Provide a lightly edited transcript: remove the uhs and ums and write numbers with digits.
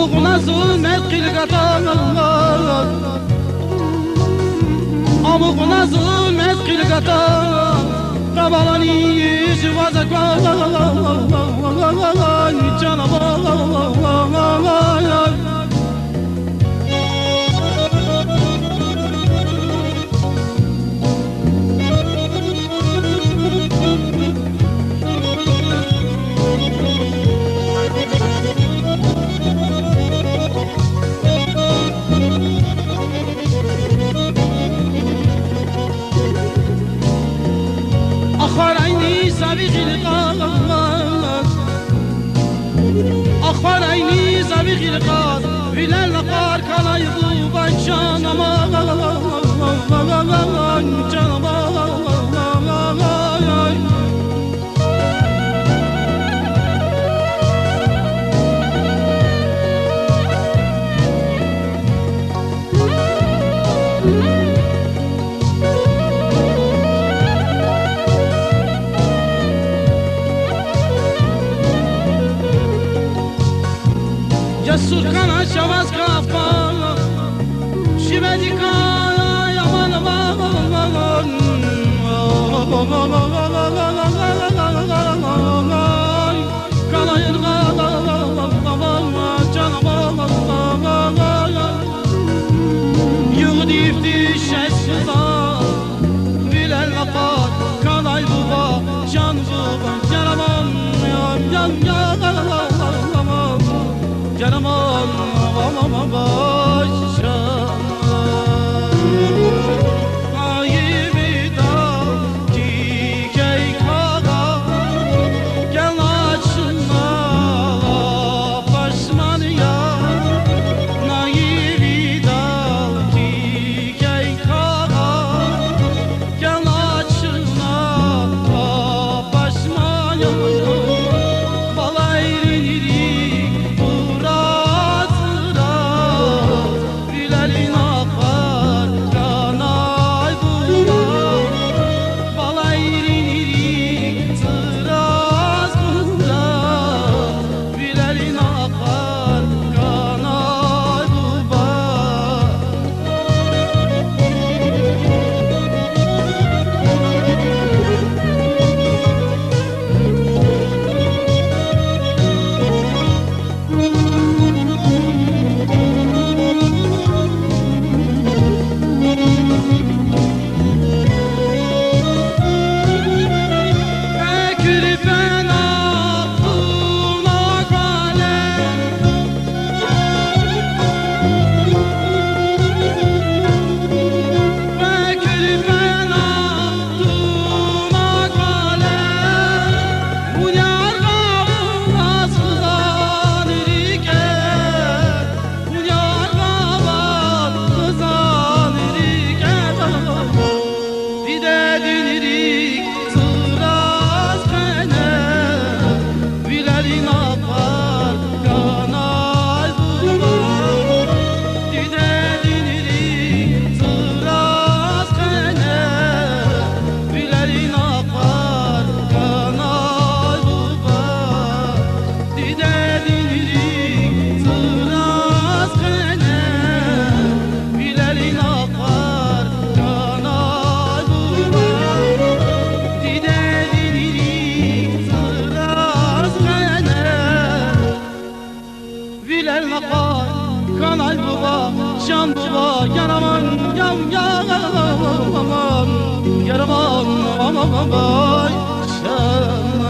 Amukuna zulmet kılgatan Amukuna zulmet kılgatan Tabalani yüzü vazaklan Canım أخبر عيني سابق القاد أخبر عيني سابق القاد إلى النقار كان يضوب جانما Cesur kana şavaz kafa Şivedi kana yaman aman Kana yırga canım Yuğ difti şeşza Bilel vakar kanay buba Can buba canım Yan Canım aman başa Ayıbı da dikey kağa Gel açma başman ya Ayıbı da dikey kağa Gel açma başman ya Balayrini Kanal baba, can baba, yaraman, yaraman, yaraman, yaraman, yaraman, yaraman,